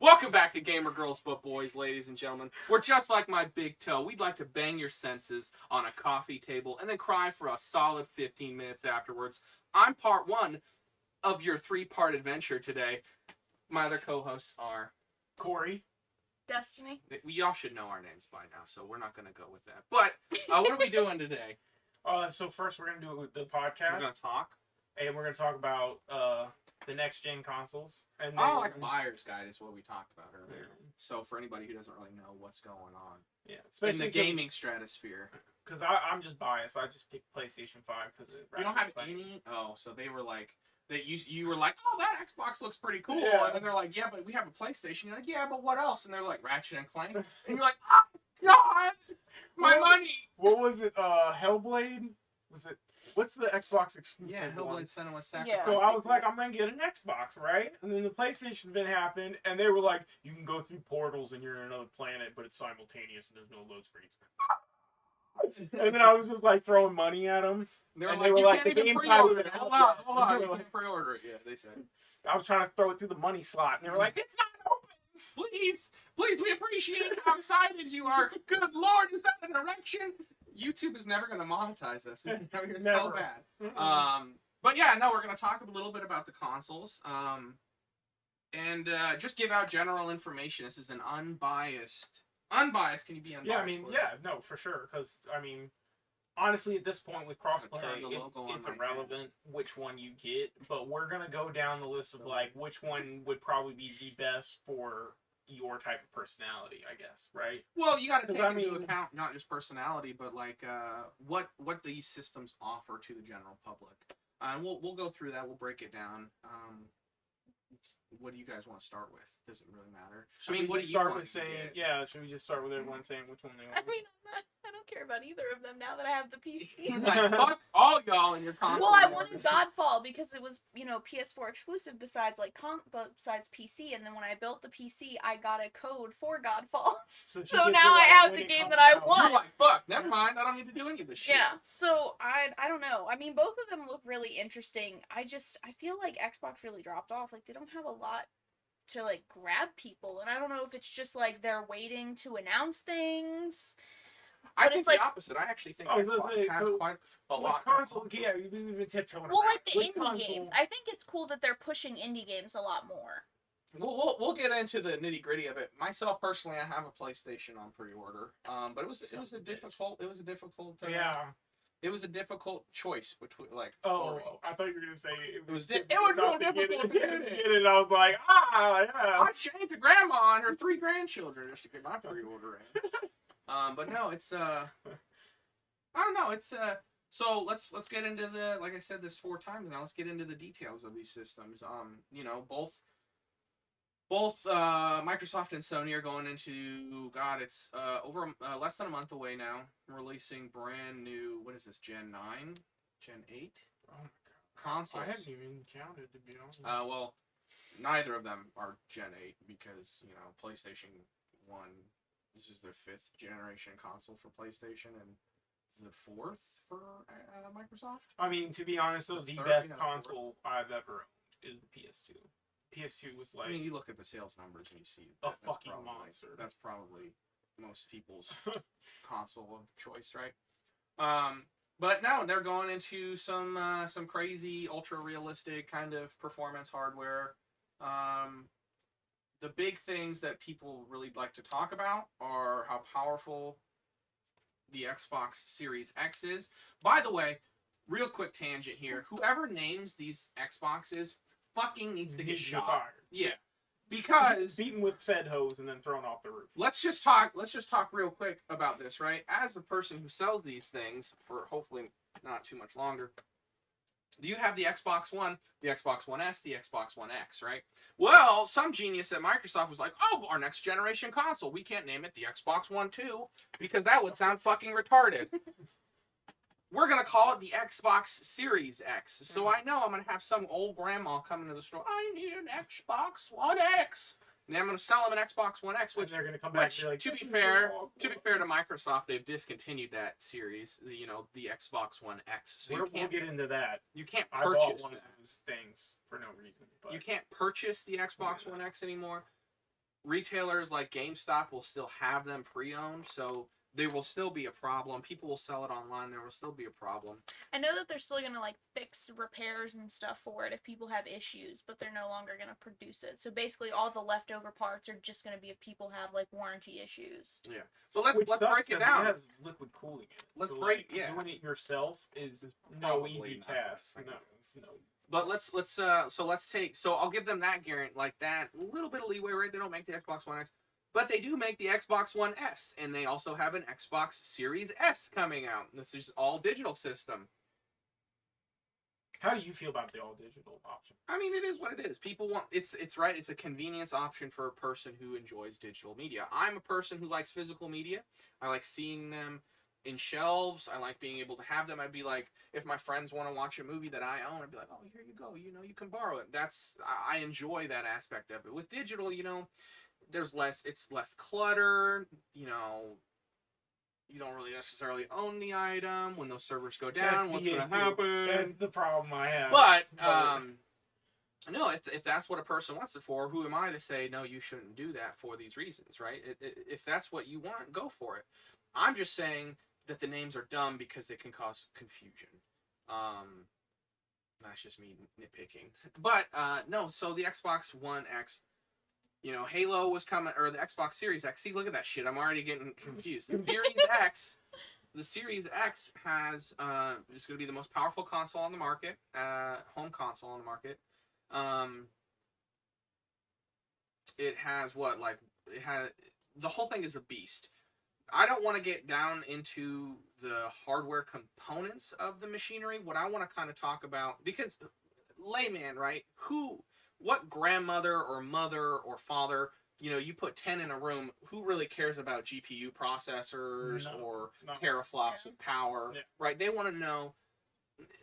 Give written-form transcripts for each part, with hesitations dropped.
Welcome back to Gamer Girls But Boys, ladies and gentlemen. We're just like my big toe. We'd like to bang your senses on a coffee table and then cry for a solid 15 minutes afterwards. I'm part one of your three-part adventure today. My other co-hosts are Corey, Destiny. We all should know our names by now, so we're not going to go with that. But what are we doing today? So first we're going to do the podcast. We're going to talk. And we're going to talk about the next-gen consoles. And then, like buyer's guide is what we talked about earlier. Yeah. So for anybody who doesn't really know what's going on in the gaming stratosphere. Because I'm just biased. I just picked PlayStation 5 because you don't have any? Oh, so they were like... That you were like, oh, that Xbox looks pretty cool. Yeah. And then they're like, yeah, but we have a PlayStation. You're like, yeah, but what else? And they're like, Ratchet and Clank. And you're like, oh, God, my money. What was it? Hellblade? Was it? What's the Xbox exclusive? Yeah, Hellblade one? Senua's Sacrifice. Yeah. So I was like, I'm going to get an Xbox, right? And then the PlayStation event happened, and they were like, you can go through portals and you're in another planet, but it's simultaneous and there's no load screens. And then I was just like throwing money at them. They were like, the game's not even out. Hold on, you can't pre-order it yet, they said. I was trying to throw it through the money slot, and they were like, it's not open! Please, we appreciate how excited you are. Good Lord, is that an erection? YouTube is never going to monetize us. You know, you're so bad. But yeah, no, we're going to talk a little bit about the consoles. And just give out general information. This is an unbiased. Unbiased, can you be unbiased? Yeah, I mean, no, for sure. Because, I mean, honestly, at this point with crossplay, it's irrelevant which one you get. But we're going to go down the list of, like, which one would probably be the best for your type of personality, I guess, right? Well, you got to take into account not just personality, but, like, what these systems offer to the general public. And we'll go through that. We'll break it down. What do you guys want to start with? Doesn't really matter. Should we just start with saying, should we just start with everyone saying which one they want? I mean, I don't care about either of them now that I have the PC. Like, fuck all y'all in your console. Well, I wanted Godfall because it was, PS4 exclusive besides PC, and then when I built the PC, I got a code for Godfall. So now I have the game that I want. You're like, fuck, never mind, I don't need to do any of this shit. Yeah, so I don't know. I mean, both of them look really interesting. I feel like Xbox really dropped off. Like, they don't have a lot to, like, grab people, and I don't know if it's just, like, they're waiting to announce things. I think the opposite. I actually think Xbox has quite a lot. Console, we've been tiptoeing. Well, like the indie games. I think it's cool that they're pushing indie games a lot more. We'll get into the nitty gritty of it. Myself personally, I have a PlayStation on pre-order. But it was a difficult. It was a difficult choice between, like. Oh, I thought you were gonna say it was real difficult to get it. I was like, yeah. I chained to grandma and her 3 grandchildren just to get my pre-order in. But no, it's I don't know. It's so let's get into the, like I said this 4 times now. Let's get into the details of these systems. Both Microsoft and Sony are going into, God, it's over less than a month away now, releasing brand new, what is this, Gen 9? Gen 8? Oh my God. Consoles. I haven't even counted, to be honest. Well, neither of them are Gen 8 because, PlayStation 1, this is their 5th generation console for PlayStation, and the 4th for Microsoft? I mean, to be honest, though, the best console I've ever owned is the PS2. PS2 was like... I mean, you look at the sales numbers and you see... A fucking monster. That's probably most people's console of choice, right? But no, they're going into some crazy, ultra-realistic kind of performance hardware. The big things that people really like to talk about are how powerful the Xbox Series X is. By the way, real quick tangent here. Whoever names these Xboxes fucking needs to get shot. Yeah. Because beaten with said hose and then thrown off the roof. Let's just talk real quick about this, right? As a person who sells these things for hopefully not too much longer, you have the Xbox One, the Xbox One S, the Xbox One X, right? Well, some genius at Microsoft was like, oh, our next generation console, we can't name it the Xbox One 2 because that would sound fucking retarded. We're going to call it the Xbox Series X. So I know I'm going to have some old grandma come into the store. I need an Xbox One X. And I'm going to sell them an Xbox One X, which, they're going to come back and be like, to be fair to Microsoft, they've discontinued that series, the Xbox One X. So we'll get into that. You can't I purchase bought one of those things for no reason. But you can't purchase the Xbox One X anymore. retailers like GameStop will still have them pre-owned, so there will still be a problem. People will sell it online. There will still be a problem. I know that they're still gonna like fix repairs and stuff for it if people have issues, but they're no longer gonna produce it. So basically, all the leftover parts are just gonna be if people have like warranty issues. Yeah. But let's Which break sucks it 'cause down. It has liquid cooling in it. Let's so, break- like, yeah. doing it yourself is no probably easy not task. the best No, thing. it's no. But so I'll give them that guarantee, like that little bit of leeway, right? They don't make the Xbox One X, but they do make the Xbox One S, and they also have an Xbox Series S coming out. This is all digital system. How do you feel about the all digital option? I mean, it is what it is. People want it's right. It's a convenience option for a person who enjoys digital media. I'm a person who likes physical media. I like seeing them in shelves. I like being able to have them. I'd be like, if my friends want to watch a movie that I own, I'd be like, oh, here you go. You know, you can borrow it. I enjoy that aspect of it. With digital, you know, it's less clutter. You know, you don't really necessarily own the item. When those servers go down, what's going to happen? That's the problem I have. But no, if that's what a person wants it for, who am I to say no? You shouldn't do that for these reasons, right? If that's what you want, go for it. I'm just saying that the names are dumb because they can cause confusion. That's just me nitpicking. But no, so the Xbox One X, you know, Halo was coming, or the Xbox Series X. See, look at that shit. I'm already getting confused. The Series X has is going to be the most powerful console on the market, home console on the market. It has the whole thing is a beast. I don't want to get down into the hardware components of the machinery. What I want to kind of talk about, because layman, right? What grandmother or mother or father, you know, you put 10 in a room, who really cares about GPU processors or teraflops of power, right? They want to know,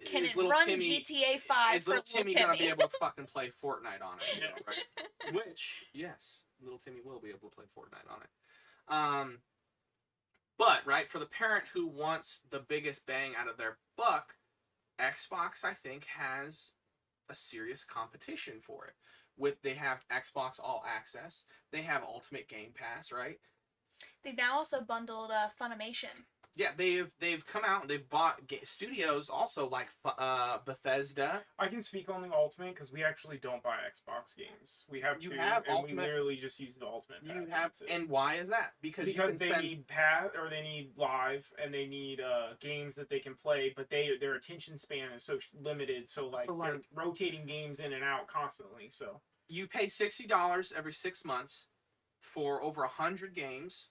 can is it little run Timmy, GTA 5 is for little Timmy Timmy? gonna be able to fucking play Fortnite on it, right? Which, yes, little Timmy will be able to play Fortnite on it. But, right, for the parent who wants the biggest bang out of their buck, Xbox, I think, has a serious competition for it. They have Xbox All Access, they have Ultimate Game Pass, right? They've now also bundled Funimation. Yeah, they've come out and they've bought studios also like Bethesda. I can speak on the Ultimate because we actually don't buy Xbox games. We have we literally just use the Ultimate. And why is that? Because they need they need live, and they need games that they can play, but their attention span is so limited. So they're rotating games in and out constantly. So you pay $60 every 6 months for over 100 games.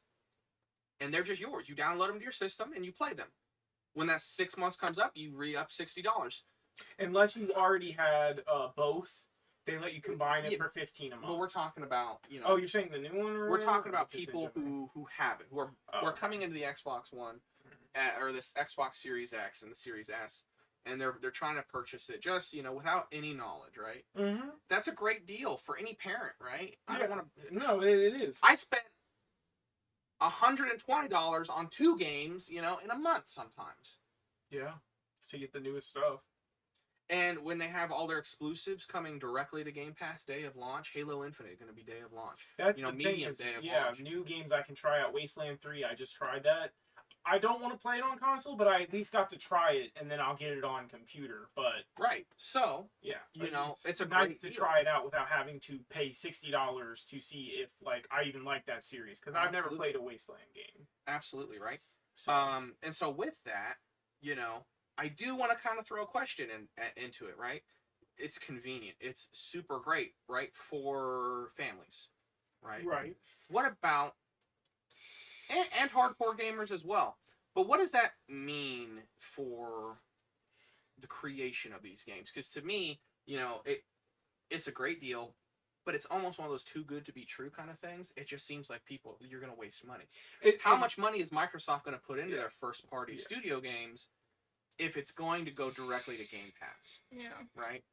And they're just yours. You download them to your system and you play them. When that 6 months comes up, you re-up $60. Unless you already had both, they let you combine it for $15 a month. But we're talking about, you know. Oh, you're saying the new one? We're talking about people who have it, who are coming into the Xbox One, or this Xbox Series X and the Series S, and they're trying to purchase it just, you know, without any knowledge, right? Mm-hmm. That's a great deal for any parent, right? Yeah. I don't want to. No, it is. I spent $120 on 2 games, you know, in a month sometimes. Yeah, to get the newest stuff. And when they have all their exclusives coming directly to Game Pass day of launch, Halo Infinite going to be day of launch. That's the medium day of launch. Yeah, new games I can try out. Wasteland 3, I just tried that. I don't want to play it on console, but I at least got to try it, and then I'll get it on computer. But right, so yeah, you know, it's a nice great to deal. try it out without having to pay $60 to see if I even like that series, because I've never played a Wasteland game. Absolutely right. So, and so with that, you know, I do want to kind of throw a question into it, right? It's convenient. It's super great, right, for families, right? Right. What about and hardcore gamers as well? But what does that mean for the creation of these games? Because to me, you know, it's a great deal, but it's almost one of those too good to be true kind of things. It just seems like you're going to waste money. How much money is Microsoft going to put into their first party studio games if it's going to go directly to Game Pass? Yeah. Right?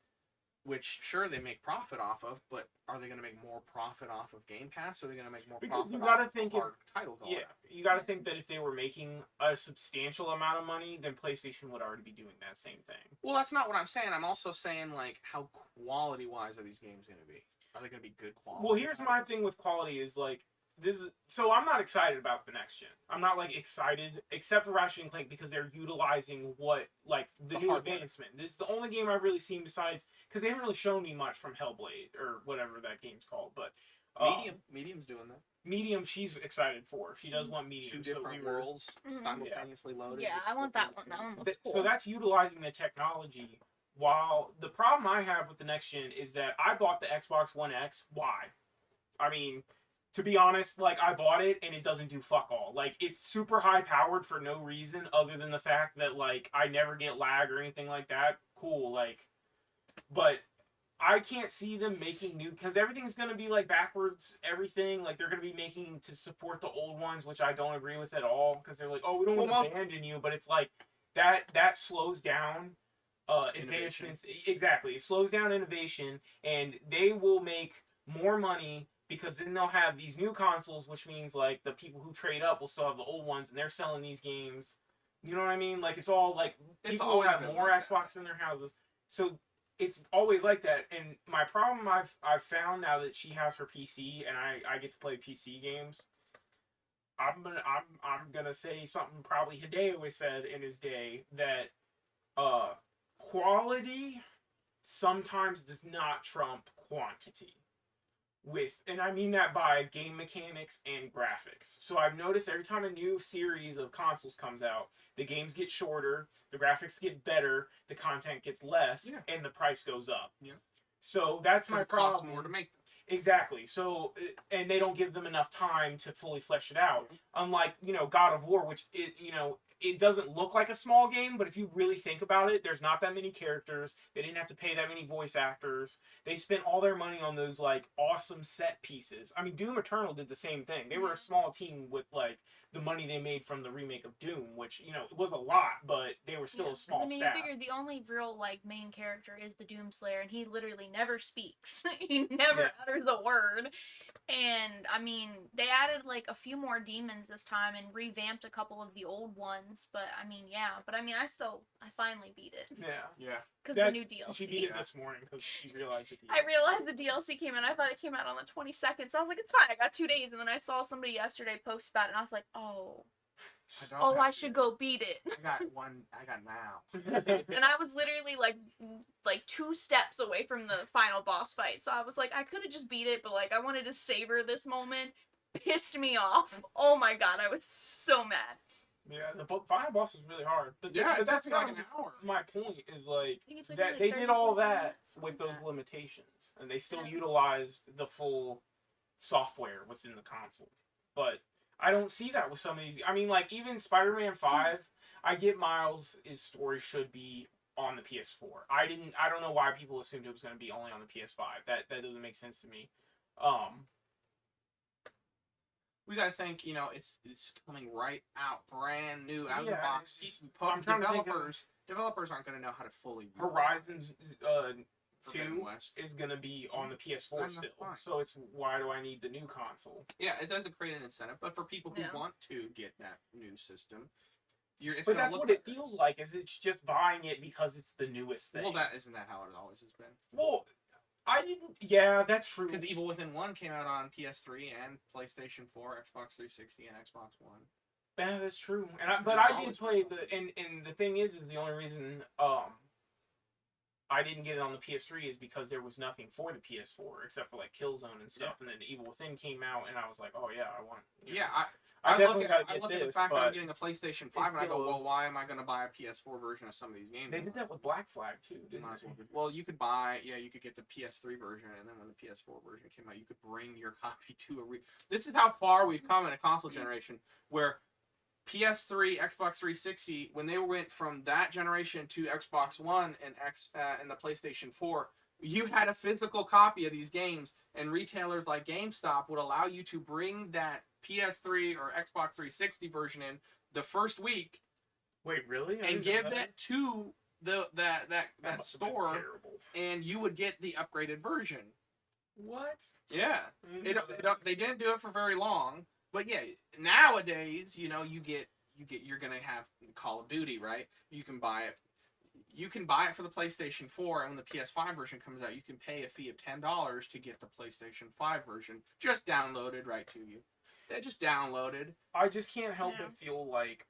Which, sure, they make profit off of, but are they going to make more profit off of Game Pass, or are they going to make more profit off of a hard title going out? You got to think that if they were making a substantial amount of money, then PlayStation would already be doing that same thing. Well, that's not what I'm saying. I'm also saying, like, how quality-wise are these games going to be? Are they gonna be good quality? Well, here's my thing with quality is like this. So I'm not excited about the next gen. I'm not like excited except for Ratchet and Clank because they're utilizing what like the new hardware. advancement. This is the only game I've really seen besides because they haven't really shown me much from Hellblade or whatever that game's called. But Medium's doing that. Medium, she's excited for. She does want Medium. Two different worlds simultaneously loaded. Yeah, I want that one. That one looks cool. So that's utilizing the technology. While the problem I have with the next gen is that I bought the Xbox One X. Why? I mean, to be honest, like I bought it and it doesn't do fuck all. Like it's super high powered for no reason other than the fact that like I never get lag or anything like that. Cool, like, but I can't see them making new because everything's gonna be like backwards. Everything like they're gonna be making to support the old ones, which I don't agree with at all because they're like, oh, we don't want to abandon you, but it's like that slows down advancements. Exactly, it slows down innovation, and they will make more money because then they'll have these new consoles, which means like the people who trade up will still have the old ones, and they're selling these games. You know what I mean? Like it's all like people will have more Xbox in their houses, so it's always like that. And my problem I've found now that she has her PC and I get to play PC games. I'm gonna say something probably Hideo said in his day that quality sometimes does not trump quantity. And I mean that by game mechanics and graphics. So I've noticed every time a new series of consoles comes out, the games get shorter, the graphics get better, the content gets less, and the price goes up. Yeah. So that's my problem. It costs more to make them. Exactly. So, and they don't give them enough time to fully flesh it out. Unlike, God of War, which, it doesn't look like a small game, but if you really think about it, there's not that many characters. They didn't have to pay that many voice actors. They spent all their money on those, like, awesome set pieces. I mean, Doom Eternal did the same thing. They were a small team with, like, the money they made from the remake of Doom, which, it was a lot, but they were still a small staff. You figure the only real, like, main character is the Doomslayer, and he literally never speaks. He never utters a word. And, I mean, they added, like, a few more demons this time and revamped a couple of the old ones. But, I mean, I finally beat it. Yeah. Because the new DLC. She beat it this morning because she realized the DLC. I realized the DLC came in. I thought it came out on the 22nd. So I was like, it's fine. I got 2 days. And then I saw somebody yesterday post about it. And I was like, I should go beat it. I got now. And I was literally like 2 steps away from the final boss fight. So I was like, I could have just beat it, but like I wanted to savor this moment. Pissed me off. Oh my god, I was so mad. Yeah, the final boss is really hard. But that's like an hour. My point is like It's that they did all that with those limitations, and they still utilized the full software within the console. But I don't see that with some of these. I mean, like even Spider-Man 5, I get Miles' story should be on the PS4. I don't know why people assumed it was going to be only on the PS5. That doesn't make sense to me. We gotta think, it's coming right out, brand new, out of the box. Developers aren't gonna know how to fully use Horizons 2 West is gonna be on the PS4 still, so it's why do I need the new console? Yeah, it doesn't create an incentive, but for people who want to get that new system, but that's what it feels like. Is it's just buying it because it's the newest thing? Well, isn't that how it always has been? Well, I didn't. Yeah, that's true. Because Evil Within 1 came out on PS3 and PlayStation 4, Xbox 360, and Xbox One. Yeah, that's true. But I did play and the thing is the only reason I didn't get it on the PS3 is because there was nothing for the PS4 except for like Killzone and stuff, and then Evil Within came out, and I was like, oh yeah, I want. I look at the fact that I'm getting a PlayStation 5 and I go, well, why am I going to buy a PS4 version of some of these games? They did that with Black Flag too, didn't they? Well, you could get the PS3 version, and then when the PS4 version came out, you could bring your copy to This is how far we've come in a console generation, where PS3, Xbox 360, when they went from that generation to Xbox One and the PlayStation 4, you had a physical copy of these games, and retailers like GameStop would allow you to bring that PS3 or Xbox 360 version in the first week. Wait, really? And give that to that store, and you would get the upgraded version. What? Yeah. They didn't do it for very long, but yeah, nowadays, you're gonna have Call of Duty, right? You can buy it. you can buy it for the PlayStation 4, and when the PS5 version comes out, you can pay a fee of $10 to get the PlayStation 5 version just downloaded right to you. They just downloaded. I just can't help Yeah. but feel like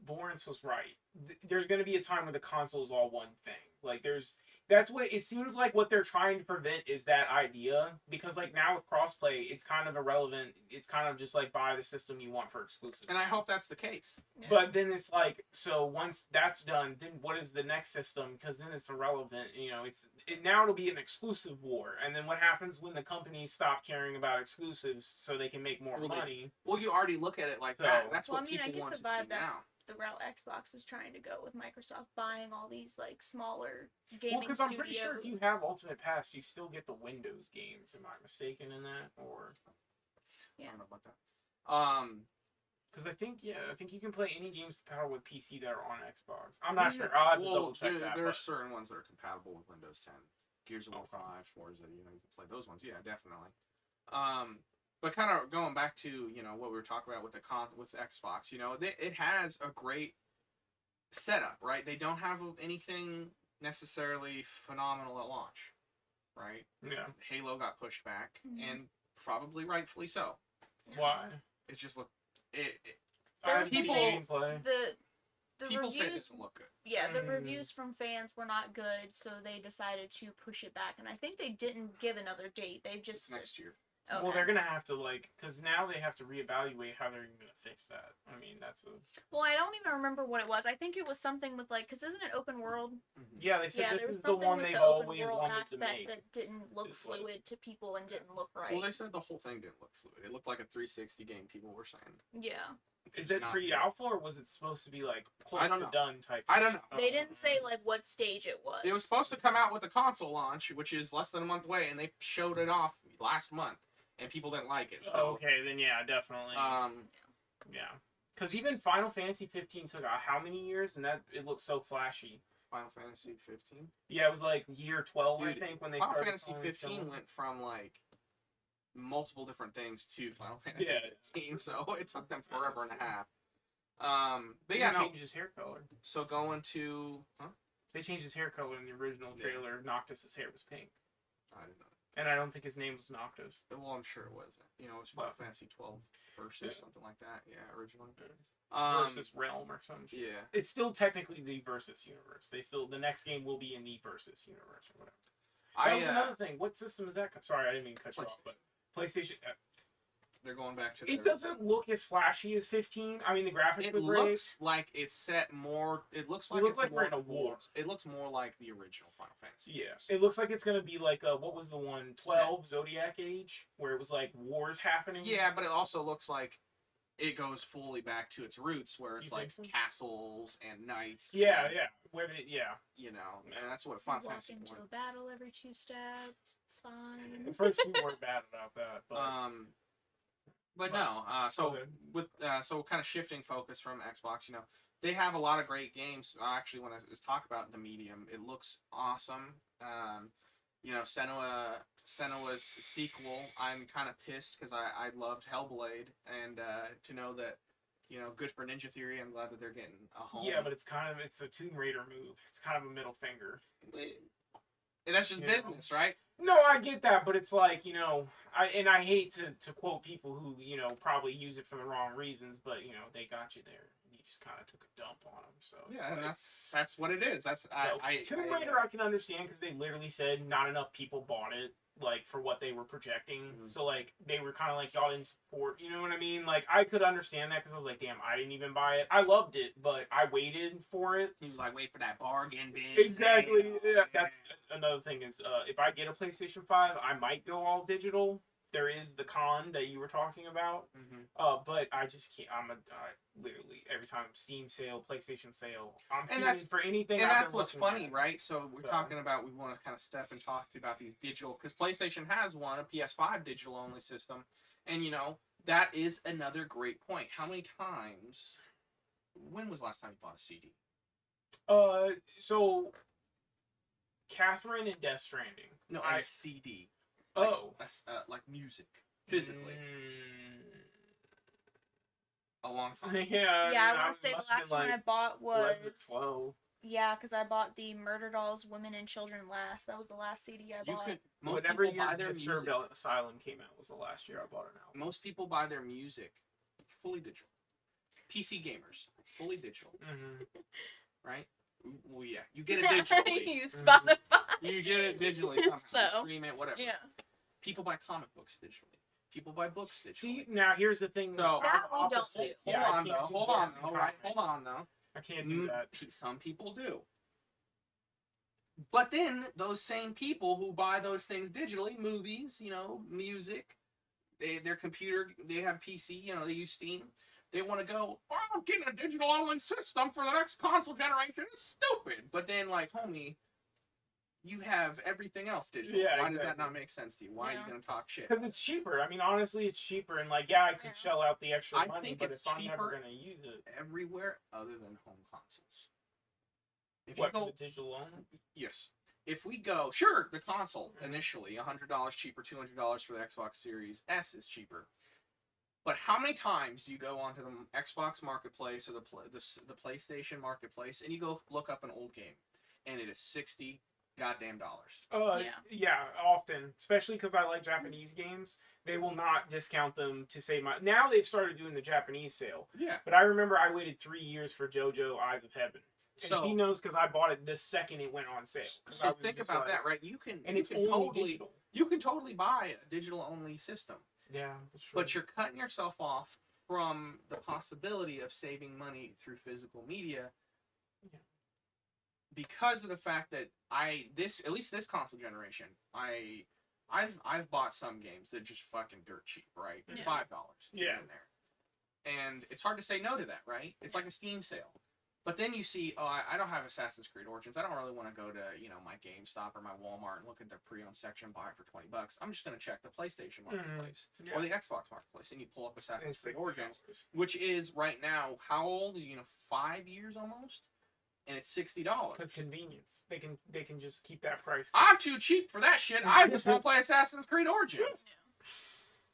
Lawrence was right. There's going to be a time where the console is all one thing. Like that's what it seems like. What they're trying to prevent is that idea, because like now with crossplay, it's kind of irrelevant. It's kind of just like buy the system you want for exclusive. And I hope that's the case. Yeah. But then it's like, so once that's done, then what is the next system? Because then it's irrelevant. You know, now it'll be an exclusive war. And then what happens when the companies stop caring about exclusives so they can make more money? Well, you already look at it like So- that. That's Well, what I mean, I people get want the to see vibe that- now. the route Xbox is trying to go with Microsoft buying all these like smaller Well, gaming because studios. I'm pretty sure if you have Ultimate Pass, you still get the Windows games. Am I mistaken in that? Or I don't know about that. because I think you can play any games powered with PC that are on Xbox. I'm not sure. I'll have to double check that. There are But certain ones that are compatible with Windows 10. Gears of War Okay. 5, Forza, you can play those ones. Yeah, definitely. But kind of going back to, what we were talking about with with Xbox, it has a great setup, right? They don't have anything necessarily phenomenal at launch, right? yeah, Halo got pushed back, Mhm. and probably rightfully so. why? It just looked I There's haven't seen people- gameplay. The people say it reviews, doesn't look good. yeah, the Mm. reviews from fans were not good, so they decided to push it back. And I think they didn't give another date. They It's just next year. okay. Well, they're gonna have to because now they have to reevaluate how they're even gonna fix that. I mean, that's a Well, I don't even remember what it was. I think it was something with because isn't it open world? yeah. They said Yeah, this there was is the something one with they've the open always world wanted to aspect make. that didn't look It's like- fluid to people and didn't look right. Well, they said the whole thing didn't look fluid. It looked like a 360 game, people were saying. Yeah, Is It's it not pre-alpha or was it supposed to be like close I don't to know. done type? I don't know. they didn't say like what stage it was. It was supposed to come out with the console launch, which is less than a month away, and they showed it off last month, and people didn't like it. So, Okay, then yeah, definitely. Yeah, because even Final Fantasy 15 took how many years, and that it looked so flashy. Final Fantasy 15. Yeah, it was like year 12, I Dude, think, when they Final started. Fantasy calling 15 someone. went from like multiple different things to Final Fantasy Yeah, 15, so it took them forever and a half. But They yeah, no. changed his hair color. So going to, They changed his hair color in the original Yeah. trailer. Noctis's hair was pink, I don't know. and I don't think his name was Noctis. Well, I'm sure it was. It was Final Well, Fantasy 12 versus yeah. something like that. Yeah, originally. Versus Realm or some shit. Yeah. It's still technically the Versus universe. The next game will be in the Versus universe or whatever. That was another thing. What system is that? Sorry, I didn't mean to cut you off, but PlayStation. They're going back to. It doesn't look as flashy as 15. I mean, the graphics It look great. looks like it's set more. It looks like looks it's like more we're in a war. towards- It looks more like the original Final Fantasy. Yeah, it looks like it's gonna be like what was the one 12 Zodiac Age where it was like wars happening. Yeah, but it also looks like it goes fully back to its roots, where it's You like think so? castles and knights. Yeah, and, yeah. Where they, yeah. And that's what You Final walk Fantasy into a 1. battle every 2 steps. It's fine. At first we weren't bad about that, but But no, so okay. with so kind of shifting focus from Xbox, they have a lot of great games. Actually, when I was talking about the medium, it looks awesome. Senua's sequel, I'm kind of pissed because I loved Hellblade, and to know that, good for Ninja Theory. I'm glad that they're getting a home. yeah, but it's a Tomb Raider move. It's kind of a middle finger. And that's just business, right? No, I get that, but it's like, I hate to quote people who, probably use it for the wrong reasons, but, they got you there. You just kind of took a dump on them, so. Yeah, and that's what it is. Tomb Raider I can understand because they literally said not enough people bought it, like, for what they were projecting. Mhm. So, like, they were kind of like, y'all didn't support, you know what I mean? Like, I could understand that because I was like, damn, I didn't even buy it. I loved it, but I waited for it. He was like, wait for that bargain bin. Exactly. Yeah, that's another thing is, if I get a PlayStation 5, I might go all digital. There is the con that you were talking about. Mm-hmm. But I just can't. Literally every time Steam sale, PlayStation sale, I'm And feeling that's- for anything. And I've that's been what's looking funny, at. right? So we're So- talking about, we want to kind of step and talk about these digital, because PlayStation has a PS5 digital only system, and that is another great point. How many times? When was the last time you bought a CD? So Catherine and Death Stranding. No, I- a CD. Like music, physically. a long time. Yeah. Yeah, I mean, want to say the must have last been, one I like, bought 11 or was 12. yeah, because I bought the Murder Dolls Women and Children Last. That was the last CD I You bought. could most Whatever people year buy their Disturbed music. Asylum came out was the last year I bought an album. Most people buy their music fully digital. PC gamers fully digital, right? Well, yeah, you get it digitally. You Spotify. You get it digitally somehow. So, You stream it, whatever. Yeah. People buy comic books digitally. People buy books digitally. See, now here's the thing. So, That we don't opposite. do. Yeah, I Hold on, can't though. do Hold books on, and though. Right? Hold comics. on, though. I can't do that. Some people do. But then those same people who buy those things digitally, movies, music, their computer, they have PC, they use Steam. They want to go, oh, I'm getting a digital only system for the next console generation. It's stupid. But then, like, homie, you have everything else digital. Yeah, Why does exactly. that not make sense to you? Why are you going to talk shit? Because it's cheaper. I mean, honestly, it's cheaper. And, like, yeah, I could shell out the extra I money, think but it's if I'm never cheaper going to use it. everywhere other than home consoles. If What, you go, for the digital only? yes. If we go, sure, the console initially, $100 cheaper, $200 for the Xbox Series S is cheaper. But how many times do you go onto the Xbox Marketplace or the PlayStation Marketplace and you go look up an old game and it is $60 goddamn dollars? Yeah, often. Especially because I like Japanese games. They will not discount them to save my... Now they've started doing the Japanese sale. Yeah. But I remember I waited 3 years for JoJo Eyes of Heaven. And So he knows because I bought it the second it went on sale. So think about that, right? You can, and you it's can only totally, digital. you can totally buy a digital only system. Yeah, that's true. But you're cutting yourself off from the possibility of saving money through physical media because of the fact that at least this console generation, I've bought some games that are just fucking dirt cheap, right? Yeah. $5 Yeah. in there. And it's hard to say no to that, right? It's like a Steam sale. But then you see, I don't have Assassin's Creed Origins. I don't really want to go to, my GameStop or my Walmart and look at the pre-owned section, buy it for $20. I'm just going to check the PlayStation Marketplace or the Xbox Marketplace, and you pull up Assassin's Creed Origins, which is right now, how old? 5 years almost? And it's $60. Because convenience. They can just keep that price. I'm too cheap for that shit. I just want to play Assassin's Creed Origins. Yeah.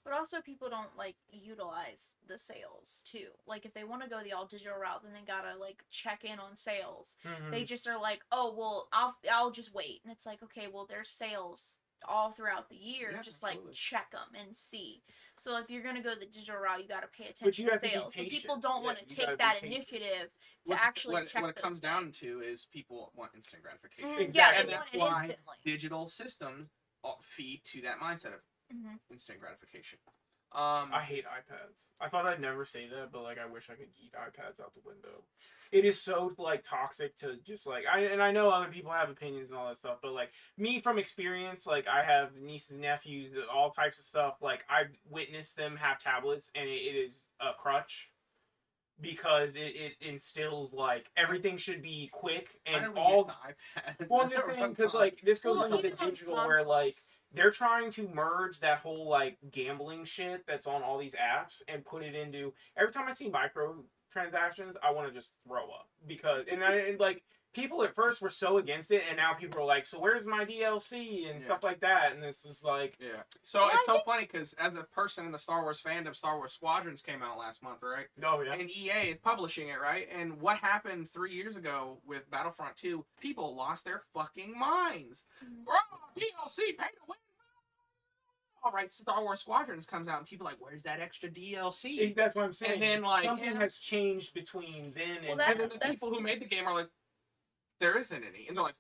But also, people don't utilize the sales too. Like, if they want to go the all digital route, then they gotta check in on sales. Mm-hmm. They just are like, oh well, I'll just wait, and it's like, okay, well, there's sales all throughout the year. Yeah, just absolutely. check them and see. So if you're gonna go the digital route, you gotta pay But you attention have to to be sales. But patient. people don't want to you gotta take be that patient. initiative to actually check what it those comes down things. to is people want instant gratification. Mhm. Exactly. Yeah, And they that's want it why instantly. digital systems feed to that mindset of Mhm. instant gratification. I hate iPads. I thought I'd never say that, but I wish I could eat iPads out the window. It is so toxic to just I know other people have opinions and all that stuff, but me from experience, I have nieces and nephews, all types of stuff. I've witnessed them have tablets, and it is a crutch because it instills everything should be quick and all. iPads. Well, I'm just saying because this goes Well, into the even on digital where consoles. they're trying to merge that whole gambling shit that's on all these apps and put it into every time I see microtransactions, I want to just throw up because people at first were so against it, and now people are like, so where's my DLC and stuff like that, and this is yeah. So it's so funny because as a person in the Star Wars fandom, Star Wars Squadrons came out last month, right? Oh yeah. And EA is publishing it, right? And what happened 3 years ago with Battlefront 2? People lost their fucking minds. Mhm. Oh, DLC, pay to win. All right, Star Wars Squadrons comes out, and people are like, where's that extra DLC? That's what I'm saying. And then something has changed between then and. Well, And then the people who made the game are like, there isn't any. And they're like,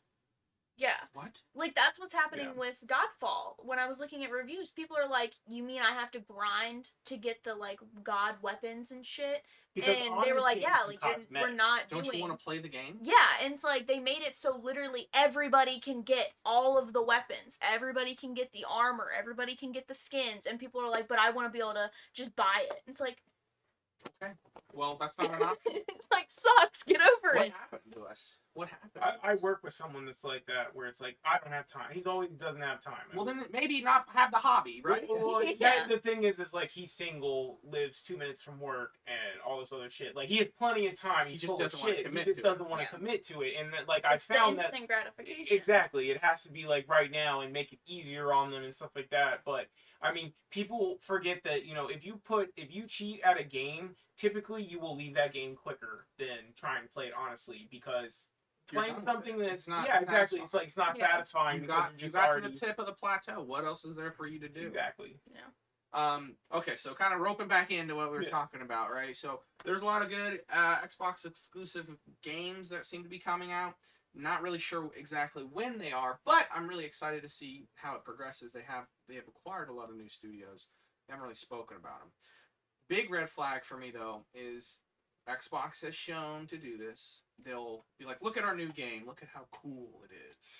Yeah. what? That's what's happening Yeah. with Godfall. When I was looking at reviews, people are like, you mean I have to grind to get the God weapons and shit? Because and on they were this like, game, yeah, it's we're cosmetics. not Don't doing. you want to play the game? Yeah, and it's they made it so literally everybody can get all of the weapons. Everybody can get the armor. Everybody can get the skins. And people are like, but I want to be able to just buy it. It's Okay. Well, that's not an option. sucks. Get over What it. happened to us? What happened? I work with someone that's like that, where it's like, I don't have time. He doesn't have time. Well, then maybe not have the hobby, right? Well, Yeah. the thing is like, he's single, lives 2 minutes from work, and all this other shit. Like, he has plenty of time. He's He just full of doesn't wanna shit. commit He just to it. doesn't want to Yeah. commit to it. And like, It's I found the that instant gratification. exactly, it has to be like right now and make it easier on them and stuff like that. But I mean, people forget that, you know, if you cheat at a game, typically you will leave that game quicker than try and play it honestly, because You're playing done with something it. that's It's not exactly, satisfying. it's like it's not Yeah. satisfying. You because got you're you just got already to the tip of the plateau. What else is there for you to do? exactly. Okay, so kind of roping back into what we were Yeah. talking about, right? So there's a lot of good Xbox exclusive games that seem to be coming out. Not really sure exactly when they are, but I'm really excited to see how it progresses. They have acquired a lot of new studios. They haven't really spoken about them. Big red flag for me though is Xbox has shown to do this. They'll be like, look at our new game. Look at how cool it is.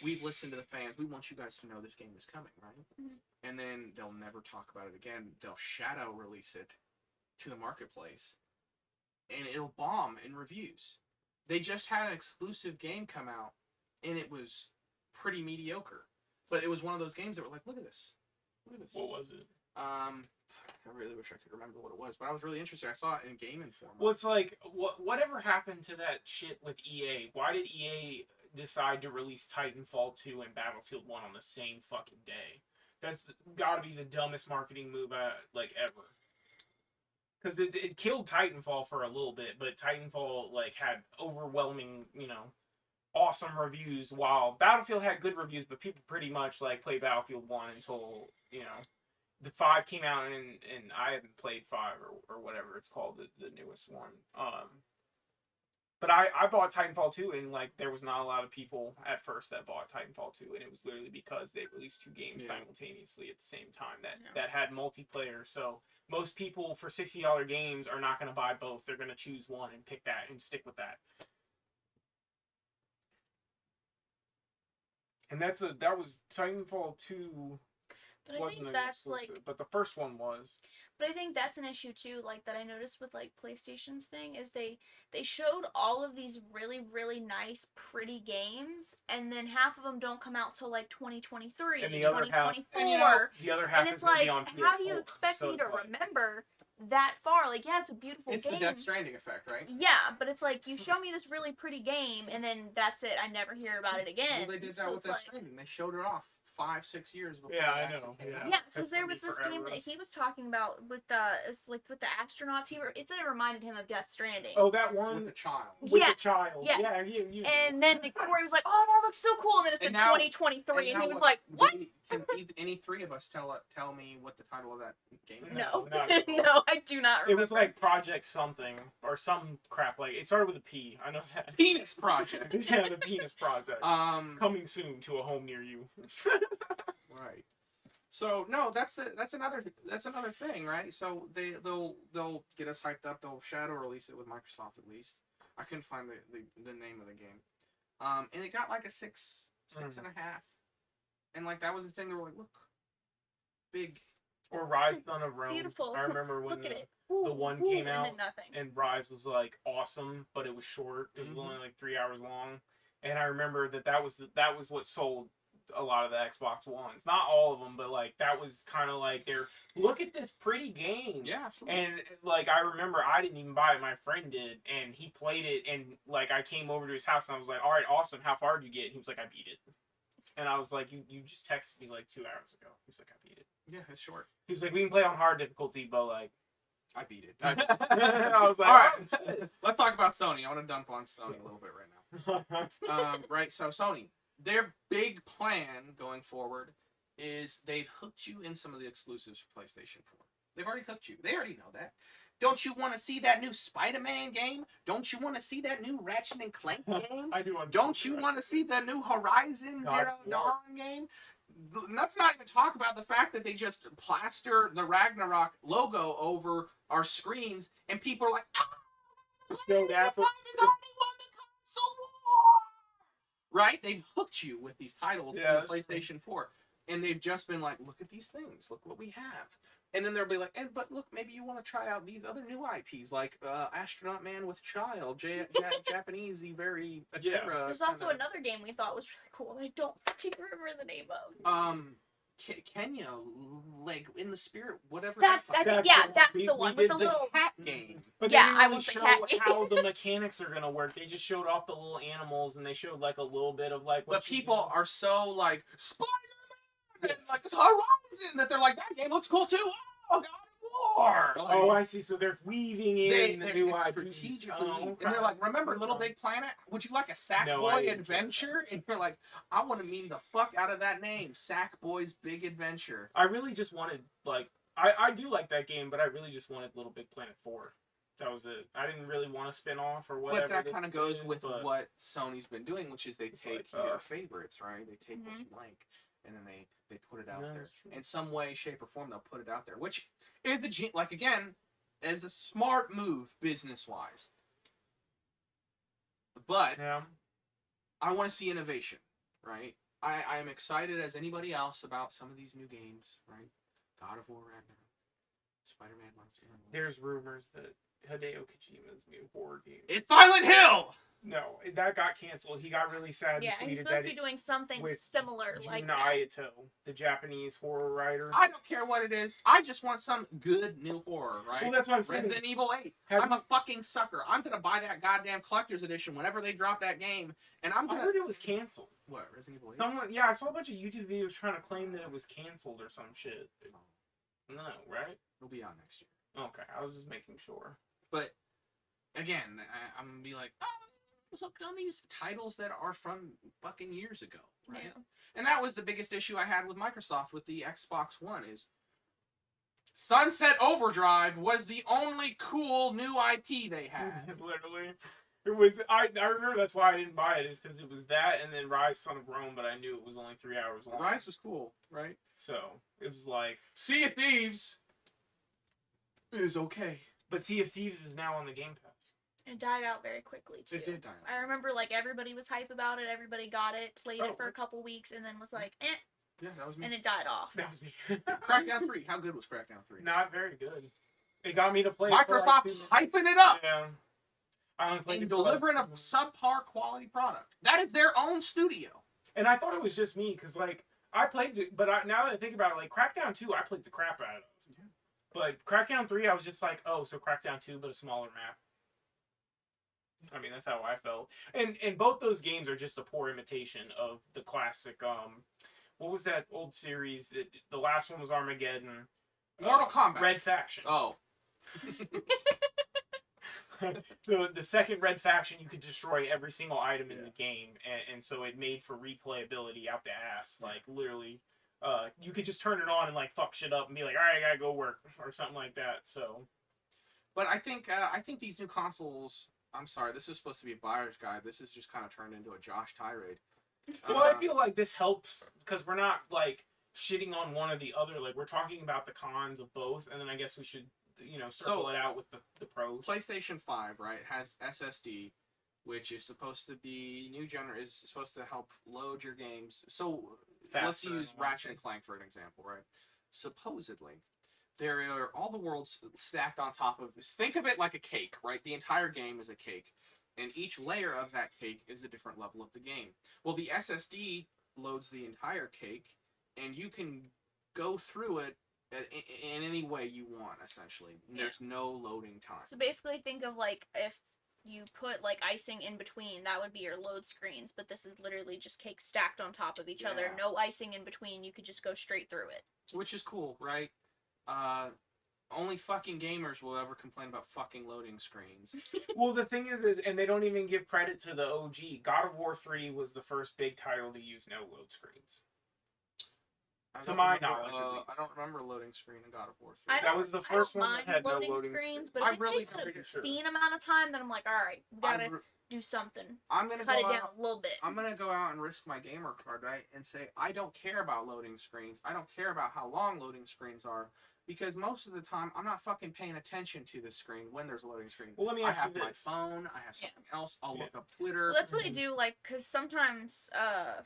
We've listened to the fans. We want you guys to know this game is coming, right? Mhm. And then they'll never talk about it again. They'll shadow release it to the marketplace, and it'll bomb in reviews. They just had an exclusive game come out, and it was pretty mediocre. But it was one of those games that were like, look at this. Look at this. What was it? I really wish I could remember what it was, but I was really interested. I saw it in Game Informer. Well, it's like, whatever happened to that shit with EA? Why did EA decide to release Titanfall 2 and Battlefield 1 on the same fucking day? That's got to be the dumbest marketing move like ever. Because it killed Titanfall for a little bit, but Titanfall like had overwhelming, you know, awesome reviews, while Battlefield had good reviews, but people pretty much like played Battlefield 1 until, you know, the 5 came out, and I haven't played 5 or whatever it's called, the newest one. But I bought Titanfall 2, and like there was not a lot of people at first that bought Titanfall 2, and it was literally because they released 2 games simultaneously at the same time that had multiplayer. So most people for $60 games are not going to buy both. They're going to choose one and pick that and stick with that. And that was Titanfall 2. But I Wasn't think an that's exclusive, like, but the first one was. but I think that's an issue too, like that I noticed with like PlayStation's thing is they showed all of these really really nice pretty games, and then half of them don't come out till like 2023, And the other half- 2024, And you know, the other half and is it's going to like, be on PS4. how do you expect so me it's to like- remember that far? Like, yeah, it's a beautiful It's game. the Death Stranding effect, right? Yeah, but it's like you show me this really pretty game, and then that's it. I never hear about it again. Well, they did So that with it's Death like, Stranding. They showed it off 5-6 years before. Yeah, it I actually know, came yeah. out. yeah, Took because there was me this game forever. that he was talking about with it was like with the astronauts. It said it reminded him of Death Stranding. Oh, that one With the child. with Yes, the child. yes. Yeah, you. And then Corey was like, "Oh, that looks so cool," and then it said And now- 2023, and now he was like, "What?" Can any three of us tell me what the title of that game is? No, not at all. no, I do not remember. It was like Project something or some crap. Like it started with a P. I know that. Penis Project. Yeah, the Penis Project. Coming soon to a home near you. Right. So no, that's another thing, right? So they'll get us hyped up. They'll shadow release it with Microsoft at least. I couldn't find the name of the game. And it got like a 6 and a half. And like that was the thing. They were like, look, big. Or Rise Son of Rome. Beautiful. I remember when Look at it. the one came and out, then nothing. and Rise was like awesome, but it was short. It was only like 3 hours long. And I remember that was what sold a lot of the Xbox Ones. Not all of them, but like that was kind of like their look at this pretty game. Yeah, absolutely. And like I remember I didn't even buy it, my friend did, and he played it, and like I came over to his house and I was like, all right, awesome, how far did you get? And he was like, I beat it. And I was like, you just texted me like 2 hours ago. He was like, I beat it. Yeah, it's short. He was like, we can play on hard difficulty, but like I beat it. I was like, all right, let's talk about Sony. I want to dump on Sony a little bit right now. Right, so Sony, their big plan going forward is they've hooked you in some of the exclusives for PlayStation 4. They've already hooked you. They already know that. Don't you want to see that new Spider-Man game? Don't you want to see that new Ratchet and Clank game? I do. Don't you want to see the new Horizon Zero Dawn game? Let's not even talk about the fact that they just plaster the Ragnarok logo over our screens, and people are like, Showed Apple. right? They've hooked you with these titles Yeah, in the PlayStation 4. and they've just been like, look at these things, look what we have. And then they'll be like, but look, maybe you want to try out these other new IPs, like Astronaut Man with Child, Japanese, very Akira. There's also another game we thought was really cool. I don't fucking remember the name of. Kenya, like in the spirit, whatever. That's the one with the little cat game. But yeah, they didn't I really want the show cat game. how the mechanics are gonna work. They just showed off the little animals, and they showed like a little bit of like. But people are so like Spider-Man and like this Horizon that they're like, that game looks cool too. Oh, God of War. Like, oh, I see. So they're weaving in the new IPs. Strategically, and they're like, remember Little Big Planet? Would you like a Sackboy Adventure? And you're like, I want to mean the fuck out of that name, Sackboy's Big Adventure. I really just wanted like I do like that game, but I really just wanted Little Big Planet 4. That was it. I didn't really want to spin off or whatever. But that kind of goes with what Sony's been doing, which is they take your favorites, right? They take what you like, and then they put it out there. In some way, shape, or form, they'll put it out there, which is again, is a smart move business-wise. But I want to see innovation, right? I am excited as anybody else about some of these new games, right? God of War Ragnarok, Spider-Man Monster Hunter. There's rumors that Hideo Kojima's new horror game. It's Silent Hill! No, that got canceled. He got really sad. Yeah, he's supposed to be doing something similar like that. Ayato, the Japanese horror writer. I don't care what it is. I just want some good new horror, right? Well, that's what I'm saying. Resident Evil 8. I'm a fucking sucker. I'm gonna buy that goddamn collector's edition whenever they drop that game, and I heard it was canceled. What, Resident Evil 8? I saw a bunch of YouTube videos trying to claim that it was canceled or some shit. No, right? It'll be out next year. Okay, I was just making sure. But again, I'm gonna be like, oh, look on these titles that are from fucking years ago, right? Yeah. And that was the biggest issue I had with Microsoft with the Xbox One is Sunset Overdrive was the only cool new IP they had. Literally. It was I remember that's why I didn't buy it, is because it was that and then Rise Son of Rome, but I knew it was only 3 hours long. Rise was cool, right? So it was like Sea of Thieves is okay. But Sea of Thieves is now on the Game Pass. It died out very quickly too. It did die out. I remember like everybody was hype about it, everybody got it, played it for a couple weeks, and then was like, eh. Yeah, that was me. And it died off. That was me. Crackdown 3. How good was Crackdown 3? Not very good. It got me to play Microsoft hyping it up. Yeah. I only played and delivering a subpar quality product. That is their own studio. And I thought it was just me, because like I played it, but now that I think about it, like Crackdown 2, I played the crap out of. Yeah. But Crackdown 3, I was just like, oh, so Crackdown 2, but a smaller map. I mean, that's how I felt. And both those games are just a poor imitation of the classic, what was that old series? The last one was Armageddon. Mortal Kombat. Red Faction. Oh. the second Red Faction, you could destroy every single item in the game. And so it made for replayability out the ass. Like, literally, you could just turn it on and, like, fuck shit up and be like, all right, I gotta go work. Or something like that, so. But I think these new consoles... I'm sorry, this is supposed to be a buyer's guide. This is just kind of turned into a Josh tirade. Well, I feel like this helps because we're not, like, shitting on one or the other. Like, we're talking about the cons of both, and then I guess we should, circle it out with the pros. PlayStation 5, right, has SSD, which is supposed to be is supposed to help load your games. So, let's use Ratchet and Clank for an example, right? Supposedly, there are all the worlds stacked on top of this. Think of it like a cake, right? The entire game is a cake. And each layer of that cake is a different level of the game. Well, the SSD loads the entire cake, and you can go through it in any way you want, essentially. There's no loading time. So basically think of, like, if you put, like, icing in between, that would be your load screens. But this is literally just cake stacked on top of each other. No icing in between. You could just go straight through it. Which is cool, right? Only fucking gamers will ever complain about fucking loading screens. Well, the thing is, and they don't even give credit to the OG. God of War 3 was the first big title to use no load screens. To my knowledge, at least. I don't remember a loading screen in God of War 3. That was the first one that had no loading screens. But if it takes an obscene amount of time, then I'm like, all right, we gotta do something. I'm gonna Cut it go down out. a little bit. I'm gonna go out and risk my gamer card, right? And say I don't care about loading screens. I don't care about how long loading screens are. Because most of the time, I'm not fucking paying attention to the screen when there's a loading screen. Well, let me ask I have you my this. phone. I have something else. I'll look up Twitter. Well, that's what I do, like, because sometimes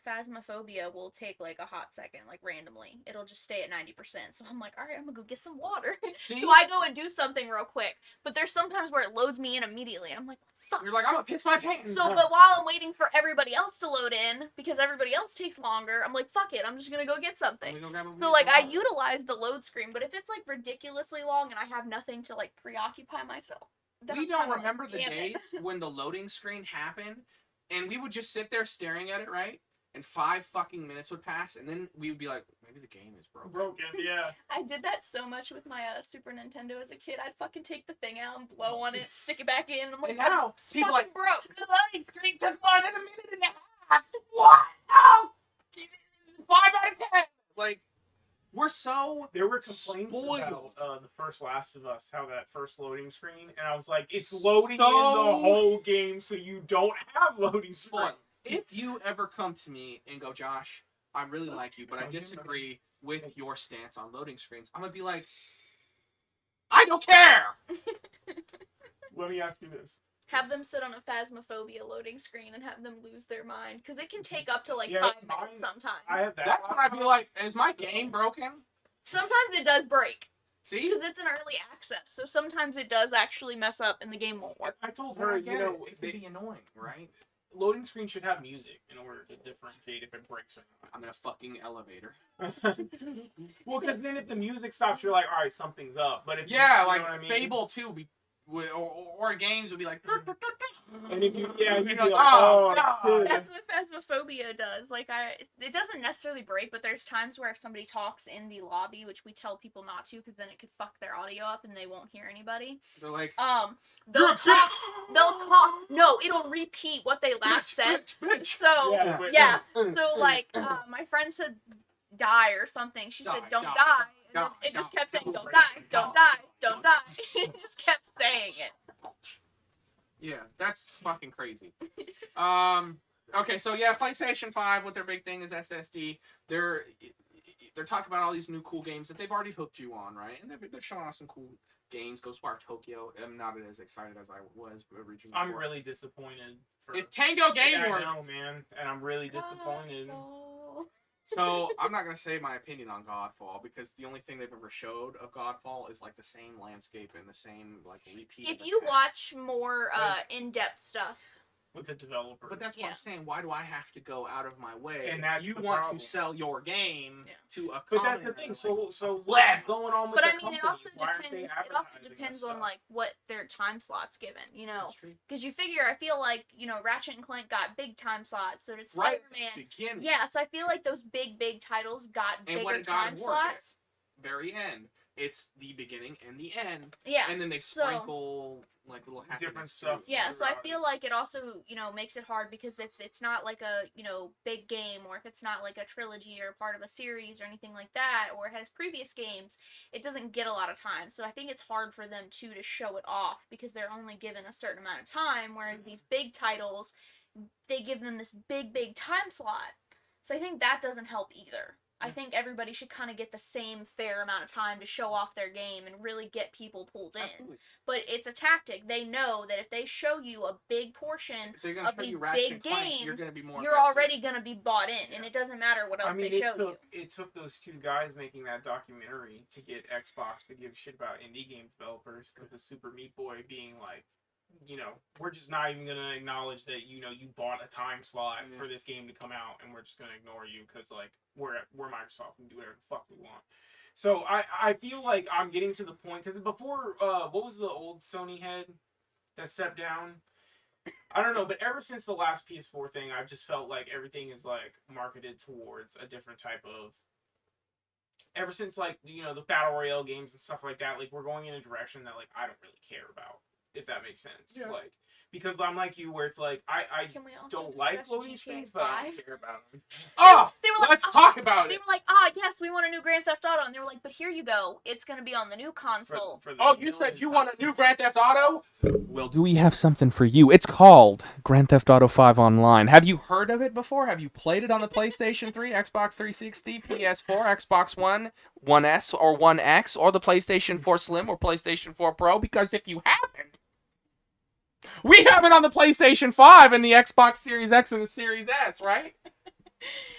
Phasmophobia will take, like, a hot second, like, randomly. It'll just stay at 90%. So I'm like, all right, I'm gonna go get some water. See? So I go and do something real quick. But there's sometimes where it loads me in immediately. And I'm like, fuck. You're like, I'm gonna piss my pants. So, but while I'm waiting for everybody else to load in, because everybody else takes longer, I'm like, fuck it, I'm just gonna go get something. So, like, I utilize the load screen, but if it's, like, ridiculously long and I have nothing to, like, preoccupy myself, then we I'm don't kinda remember like, the damn it. days when the loading screen happened, and we would just sit there staring at it, right? And 5 fucking minutes would pass, and then we would be like, maybe the game is broken. Yeah. I did that so much with my Super Nintendo as a kid. I'd fucking take the thing out and blow on it, stick it back in, and I'm like, And now, it's people fucking like, broke. the loading screen took more than a minute and a half. What? No! 5 out of 10. Like, we're so There were complaints spoiled. about the first Last of Us, how that first loading screen, and I was like, it's loading in the So- whole game, so you don't have loading screens. But if you ever come to me and go, Josh, I really like you, but I disagree with your stance on loading screens, I'm gonna be like, I don't care. Let me ask you this. Have them sit on a Phasmophobia loading screen and have them lose their mind. Because it can take up to, like, Yeah, 5 mine- minutes sometimes. I have that. That's when I'd be like, is my game broken? Sometimes it does break. See? Because it's an early access. So sometimes it does actually mess up and the game won't work. I told Well, her, I get you know, it can be annoying, right? loading screen should have music in order to differentiate if it breaks or I'm in a fucking elevator. not. Well, because then if the music stops, you're like, all right, something's up. But if Yeah, you like know what I mean? Fable 2 or games would be like, And if you, yeah, you'd be You're like, like, oh, oh, God. shit. That's what Phasmophobia does. Like, it doesn't necessarily break, but there's times where if somebody talks in the lobby, which we tell people not to, because then it could fuck their audio up and they won't hear anybody. they're like, They'll talk. No, it'll repeat what they last said. bitch. So Yeah, yeah. So like, my friend said, "Die" or something. She said, Die, "Don't die, die." And then die, it just die, kept saying, don't "Don't break die, it, don't don't die, die, don't don't die." It just kept saying it. Yeah, that's fucking crazy. Okay, so yeah, PlayStation 5, what their big thing is SSD. They're talking about all these new cool games that they've already hooked you on, right? And they're showing off some cool games. Ghostwire Tokyo. I'm not as excited as I was originally. I'm really disappointed. It's Tango Yeah, I Gameworks. know, man, and I'm really disappointed. Godfall. So I'm not gonna say my opinion on Godfall because the only thing they've ever showed of Godfall is like the same landscape and the same like repeat. If of you attacks. watch more There's- in-depth stuff, With the developer. But that's what Yeah. I'm saying. Why do I have to go out of my way? And that's you the want problem. to sell your game Yeah. to a. But that's the common- thing. So Web. what's going on with but the I mean, company? it also Why aren't they depends. It also advertising this depends on stuff? like what their time slots given. You know, That's true. because you figure, I feel like Ratchet and Clank got big time slots. So did Right at Spider-Man. the beginning. Yeah, so I feel like those big titles got And what bigger did God time of War get? slots. Very end. It's the beginning and the end, Yeah. and then they so- sprinkle like little happiness Different stuff. too. Yeah, so I throughout feel like it also, makes it hard because if it's not like a, big game or if it's not like a trilogy or part of a series or anything like that or it has previous games, it doesn't get a lot of time. So I think it's hard for them to show it off because they're only given a certain amount of time, whereas these big titles, they give them this big time slot. So I think that doesn't help either. I think everybody should kind of get the same fair amount of time to show off their game and really get people pulled in. Absolutely. But it's a tactic. They know that if they show you a big portion If they're gonna of show these you Ratchet big and Clank, you're games, gonna be more. you're invested. already going to be bought in, and Yeah. it doesn't matter what else I mean, they show it took those two guys making that documentary to get Xbox to give shit about indie game developers because the Super Meat Boy being like, we're just not even gonna acknowledge that you bought a time slot Yeah. for this game to come out, and we're just gonna ignore you because like we're Microsoft and do whatever the fuck we want. So I feel like I'm getting to the point because before what was the old Sony head that stepped down? I don't know, but ever since the last PS4 thing, I've just felt like everything is like marketed towards a different type of. Ever since like the battle royale games and stuff like that, like we're going in a direction that like I don't really care about, if that makes sense. Yeah. Like because I'm like you, where it's like I Can we also don't like discuss loading GTA screens, but I 5? don't care about them. Oh, They were like, let's "Oh," talk about They it. were like, yes, we want a new Grand Theft Auto, and they were like, but here you go, it's gonna be on the new console. For the Oh, you said millionth you time. want a new Grand Theft Auto? Well, do we have something for you? It's called Grand Theft Auto 5 Online. Have you heard of it before? Have you played it on the PlayStation 3, Xbox 360, PS4, Xbox One, One S or One X, or the PlayStation 4 Slim or PlayStation 4 Pro? Because if you haven't, we have it on the PlayStation 5 and the Xbox Series X and the Series S, right?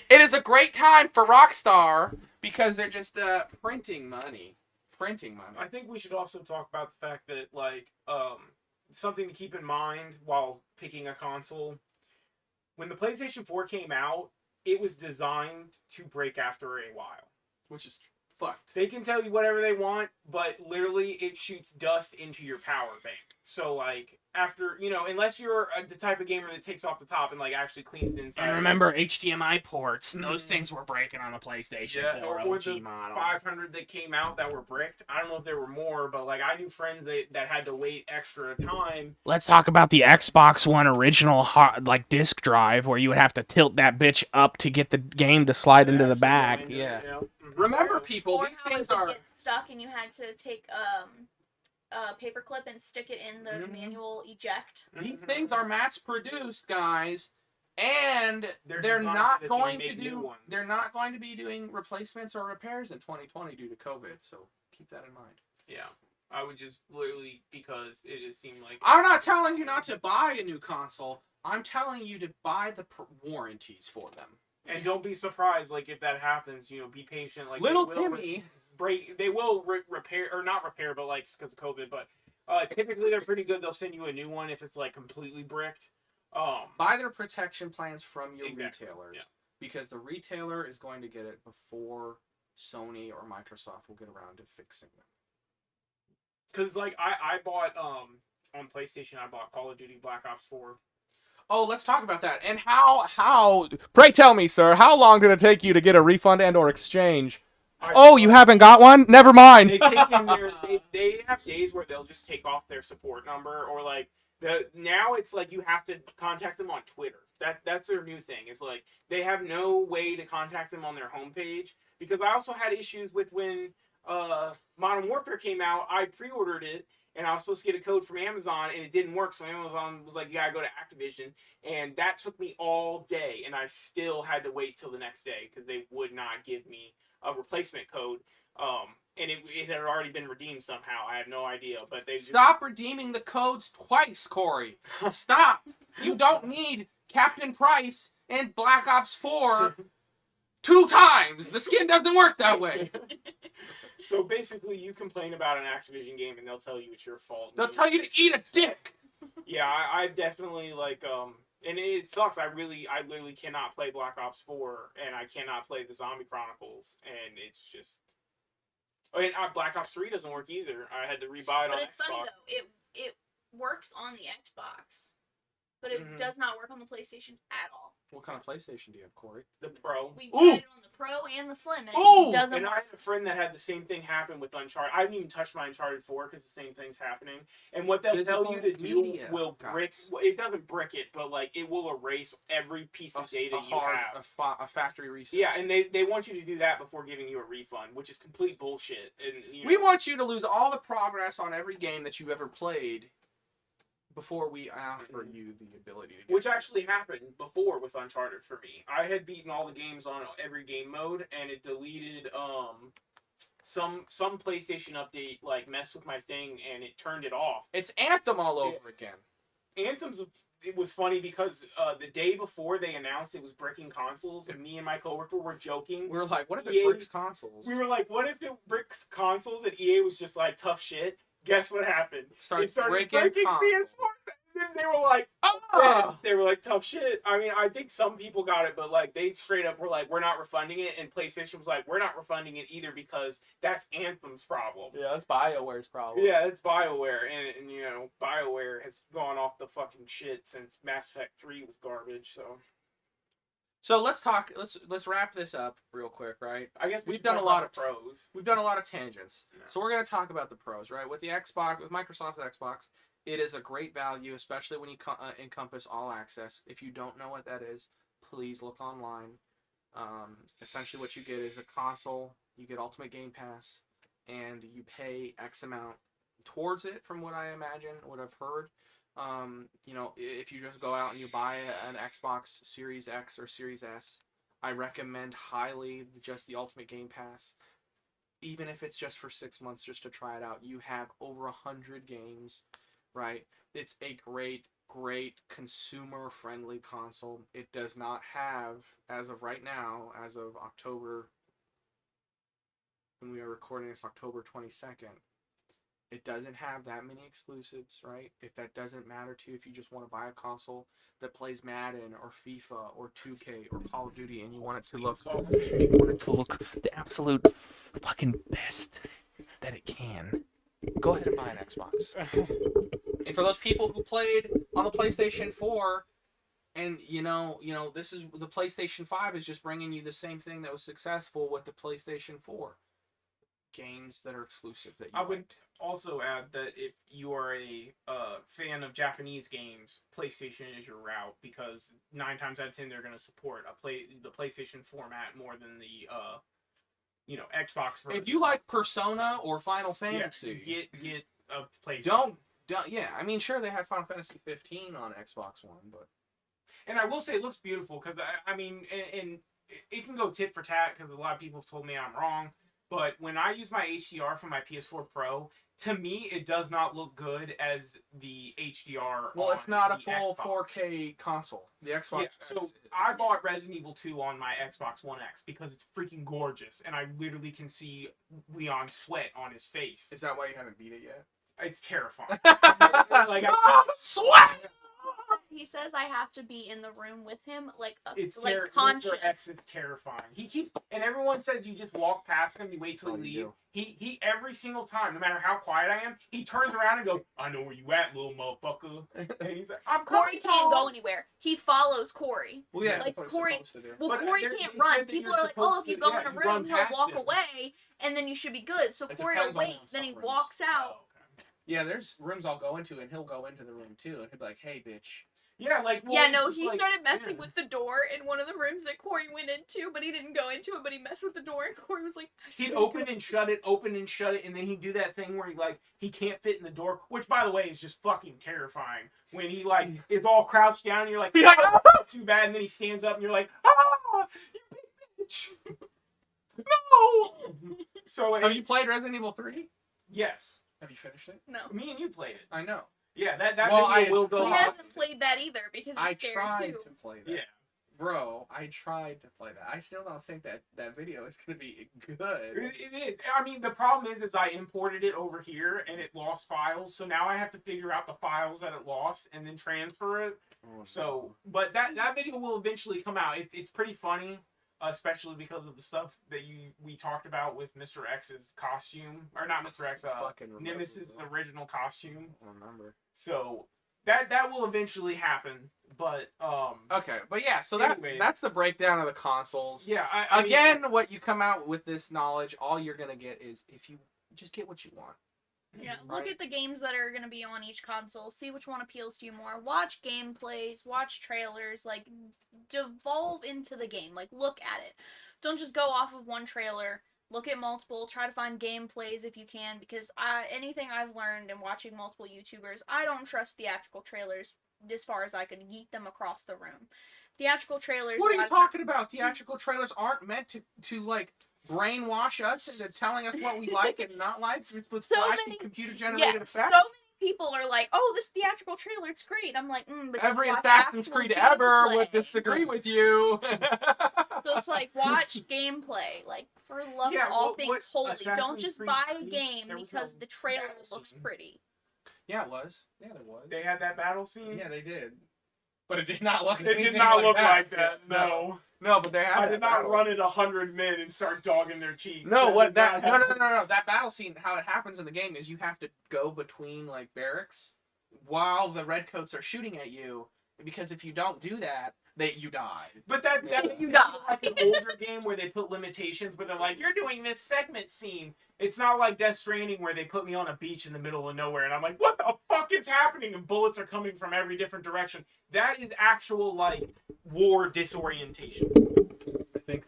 It is a great time for Rockstar because they're just printing money. I think we should also talk about the fact that, like, something to keep in mind while picking a console. When the PlayStation 4 came out, it was designed to break after a while. Which is fucked. They can tell you whatever they want, but literally it shoots dust into your power bank. So, like, after, unless you're the type of gamer that takes off the top and, like, actually cleans the inside. And remember HDMI ports. Those things were breaking on the PlayStation 4 or OG the model. 500 that came out that were bricked. I don't know if there were more, but, like, I knew friends that had to wait extra time. Let's talk about the Xbox One original disk drive where you would have to tilt that bitch up to get the game to slide into the back. Yeah. Remember, people, Or these how things it would are. get stuck, and you had to take a paper clip and stick it in the manual eject. These things are mass produced, guys, and they're designed not so that you going make to new do. ones. They're not going to be doing replacements or repairs in 2020 due to COVID. So keep that in mind. Yeah. I would just literally, because it seemed like... I'm not telling you not to buy a new console. I'm telling you to buy the warranties for them. And don't be surprised, like, if that happens, be patient. Like, Little they will Timmy. they will repair, or not repair, but, like, because of COVID, but typically they're pretty good. They'll send you a new one if it's, like, completely bricked. Buy their protection plans from your Exactly, retailers. yeah. Because the retailer is going to get it before Sony or Microsoft will get around to fixing them. Because, like, I bought, on PlayStation, I bought Call of Duty Black Ops 4. Oh, let's talk about that. And how... Pray tell me, sir, how long did it take you to get a refund and or exchange? You haven't got one? Never mind. They've taken they have days where they'll just take off their support number, or, like, now it's like you have to contact them on Twitter. That's their new thing. It's like they have no way to contact them on their homepage. Because I also had issues with when Modern Warfare came out. I pre-ordered it, and I was supposed to get a code from Amazon, and it didn't work. So Amazon was like, you gotta go to Activision. And that took me all day, and I still had to wait till the next day because they would not give me a replacement code. And it had already been redeemed somehow. I have no idea. But they Stop redeeming the codes twice, Corey. Stop. You don't need Captain Price and Black Ops 4 2 times. The skin doesn't work that way. So basically, you complain about an Activision game, and they'll tell you it's your fault. They'll tell you to eat a dick. Yeah, I definitely, like, and it sucks. I literally cannot play Black Ops 4, and I cannot play the Zombie Chronicles, and it's just... And Black Ops 3 doesn't work either. I had to rebuy it on Xbox. But it's funny, though. It works on the Xbox, but it does not work on the PlayStation at all. What kind of PlayStation do you have, Corey? The Pro. We tried it on the Pro and the Slim, and it just doesn't And I work. had a friend that had the same thing happen with Uncharted. I didn't even touch my Uncharted 4 because the same thing's happening. And what they'll tell you to do will brick... It doesn't brick it, but, like, it will erase every piece of data you have. A factory reset. Yeah, and they want you to do that before giving you a refund, which is complete bullshit. And we want you to lose all the progress on every game that you've ever played before we offer you the ability to get which actually happened before with Uncharted for me. I had beaten all the games on every game mode, and it deleted some PlayStation update, like, messed with my thing, and it turned it off. It's Anthem all over again. Anthem's... It was funny because the day before they announced it was bricking consoles, and me and my coworker were joking. We were like, what if it bricks consoles? We were like, what if it bricks consoles? And EA was just like, tough shit. Guess what happened? It started breaking PS4s. And they were like, oh! They were like, tough shit. I mean, I think some people got it, but, like, they straight up were like, we're not refunding it. And PlayStation was like, we're not refunding it either because that's Anthem's problem. Yeah, that's BioWare's problem. Yeah, it's BioWare. And BioWare has gone off the fucking shit since Mass Effect 3 was garbage, So let's talk. Let's wrap this up real quick, right? I guess we've done a lot of pros. We've done a lot of tangents. Yeah. So we're gonna talk about the pros, right? With the Xbox, with Microsoft's Xbox, It is a great value, especially when you encompass all access. If you don't know what that is, please look online. Essentially what you get is a console, you get Ultimate Game Pass, and you pay X amount towards it, from what I imagine, what I've heard. You know, if you just go out and you buy an Xbox Series X or Series S, I recommend highly just the Ultimate Game Pass. Even if it's just for 6 months, just to try it out. You have over 100 games, right? It's a great consumer-friendly console. It does not have, as of right now, as of October, when we are recording this, October 22nd, it doesn't have that many exclusives, right? If that doesn't matter to you, if you just want to buy a console that plays Madden or FIFA or 2K or Call of Duty, and you want it to look the absolute fucking best that it can, go ahead and buy an Xbox. And for those people who played on the PlayStation 4, and you know, this is the PlayStation 5 is just bringing you the same thing that was successful with the PlayStation 4. Games that are exclusive that you would also add that if you are a fan of Japanese games, PlayStation is your route, because 9 times out of 10 they're going to support the PlayStation format more than the Xbox version. If you like Persona or Final Fantasy, get a PlayStation. Don't yeah. I mean, sure, they had Final Fantasy 15 on Xbox One, but and I will say it looks beautiful, because I mean, and it can go tit for tat, because a lot of people have told me I'm wrong. But when I use my HDR from my PS4 Pro, to me, it does not look good as the HDR. Well, it's not a full Xbox. 4K console. The Xbox X so is. I bought Resident Evil 2 on my Xbox One X because it's freaking gorgeous, and I literally can see Leon's sweat on his face. Is that why you haven't beat it yet? It's terrifying. Sweat! He says I have to be in the room with him, It's conscious. Mr. X is terrifying. He keeps, and everyone says you just walk past him, you wait till he leaves. He every single time, no matter how quiet I am, he turns around and goes, "I know where you at, little motherfucker." And he's like, "I'm coming." Corey can't go anywhere. He follows Corey. Well, yeah, like that's what Corey. I'm supposed to do. Well, But Corey can't run. People are like, "Oh, if you go in a room, he'll walk away, and then you should be good." So Corey will wait, then he walks out. Oh, okay. Yeah, there's rooms I'll go into, and he'll go into the room too, and he'll be like, "Hey, bitch." Yeah, like he started messing with the door in one of the rooms that Corey went into, but he didn't go into it, but he messed with the door, and Corey was like, he'd open and shut it, and then he'd do that thing where he can't fit in the door, which by the way is just fucking terrifying. When he is all crouched down, and you're like, "Ah, too bad," and then he stands up, and you're like, "Ah, you big bitch." No. So have you played Resident Evil 3? Yes. Have you finished it? No. Me and you played it. I know. Yeah, that video will go He on. hasn't played that either because he's scared tried too. to play that. Yeah. Bro, I tried to play that. I still don't think that video is going to be good. It is. I mean, the problem is I imported it over here and it lost files, so now I have to figure out the files that it lost and then transfer it. Oh, So, but that video will eventually come out. It's pretty funny, especially because of the stuff that we talked about with Mr. X's costume, or not Mr. X, Nemesis' original costume. I remember. So that will eventually happen, but okay, but yeah, so anyway, that's the breakdown of the consoles. Yeah, what you come out with this knowledge, all you're gonna get is if you just get what you want. Yeah, look at the games that are going to be on each console. See which one appeals to you more. Watch gameplays, watch trailers, devolve into the game. Look at it. Don't just go off of one trailer. Look at multiple. Try to find gameplays if you can, because anything I've learned in watching multiple YouTubers, I don't trust theatrical trailers as far as I can yeet them across the room. Theatrical trailers... What are you talking about? Theatrical trailers aren't meant to brainwash us into telling us what we like and not like with flashy computer-generated effects. So many people are like, "Oh, this theatrical trailer, it's great." I'm like, but every Assassin's Creed ever would disagree with you. So it's watch gameplay. For love of all things holy. Don't just buy a game because the trailer looks pretty. Yeah, it was. Yeah, there was. They had that battle scene? Yeah, they did. But it did not look. It did not look like that. No. No, but they had. I did not run at 100 men and start dogging their cheeks. No, what that? No. That battle scene, how it happens in the game is you have to go between barracks while the redcoats are shooting at you. Because if you don't do that, you died. But that makes You it die. feel like an older game where they put limitations, where they're like, you're doing this segment scene. It's not like Death Stranding where they put me on a beach in the middle of nowhere and I'm like, what the fuck is happening? And bullets are coming from every different direction. That is actual like war disorientation. I think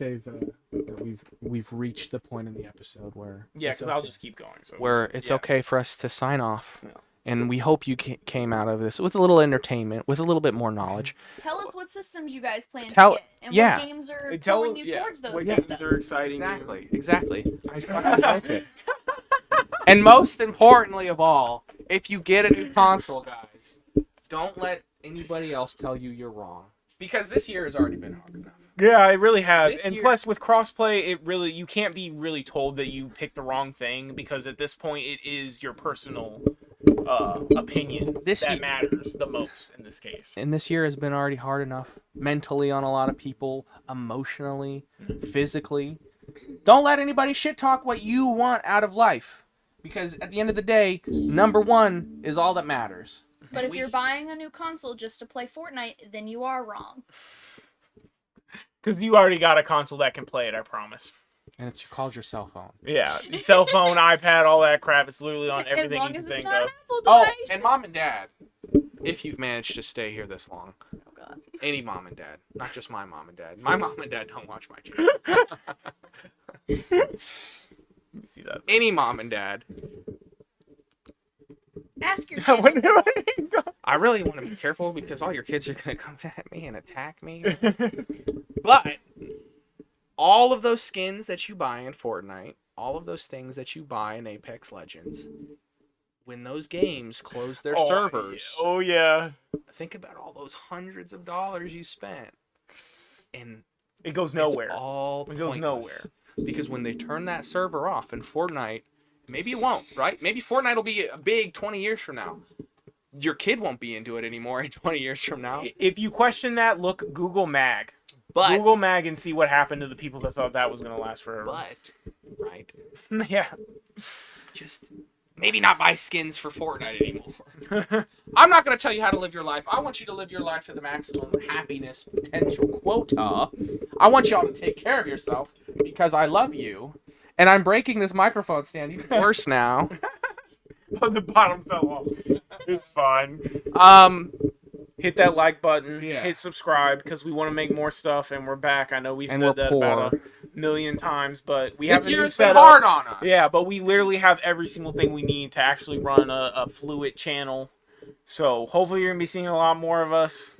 we've reached the point in the episode where Yeah, because I'll just keep going. So where it's okay for us to sign off. Yeah. And we hope you came out of this with a little entertainment, with a little bit more knowledge. Tell us what systems you guys plan to Tell- get, and yeah. what games are pulling you towards those what systems. games are exciting. Exactly. I fucking like it. And most importantly of all, if you get a new console, guys, don't let anybody else tell you you're wrong. Because this year has already been hard enough. Yeah, it really has. This And year- plus, with crossplay, you can't be really told that you picked the wrong thing because at this point, it is your personal opinion that matters the most in this case. And this year has been already hard enough mentally on a lot of people, emotionally, physically. Don't let anybody shit talk what you want out of life. Because at the end of the day, number one is all that matters. But if you're buying a new console just to play Fortnite, then you are wrong. Because you already got a console that can play it, I promise. And it's called your cell phone. Yeah, cell phone, iPad, all that crap. It's literally on As everything long you as can it's think not of. an Apple Oh, device. and mom and dad, if you've managed to stay here this long. Oh, God. Any mom and dad, not just my mom and dad. My mom and dad don't watch my channel. You see that? Any mom and dad. Ask your What kid. do I- I really want to be careful because all your kids are going to come at me and attack me. But all of those skins that you buy in Fortnite, all of those things that you buy in Apex Legends, when those games close their servers, Oh, yeah. think about all those hundreds of dollars you spent. And It goes nowhere. it's all It goes pointless. nowhere. Because when they turn that server off in Fortnite, maybe it won't, right? Maybe Fortnite will be big 20 years from now. Your kid won't be into it anymore in 20 years from now. If you question that, look Google Mag. But Google Mag and see what happened to the people that thought that was going to last forever. right, Yeah. just maybe not buy skins for Fortnite anymore. I'm not going to tell you how to live your life. I want you to live your life to the maximum happiness potential quota. I want y'all to take care of yourself because I love you. And I'm breaking this microphone stand even worse now. Oh, the bottom fell off. It's fine. Hit that like button. Yeah. Hit subscribe because we want to make more stuff, and we're back. I know we've And said we're that poor. about a million times, but we This have a year new has been setup. hard on us. Yeah, but we literally have every single thing we need to actually run a fluid channel. So hopefully you're gonna be seeing a lot more of us.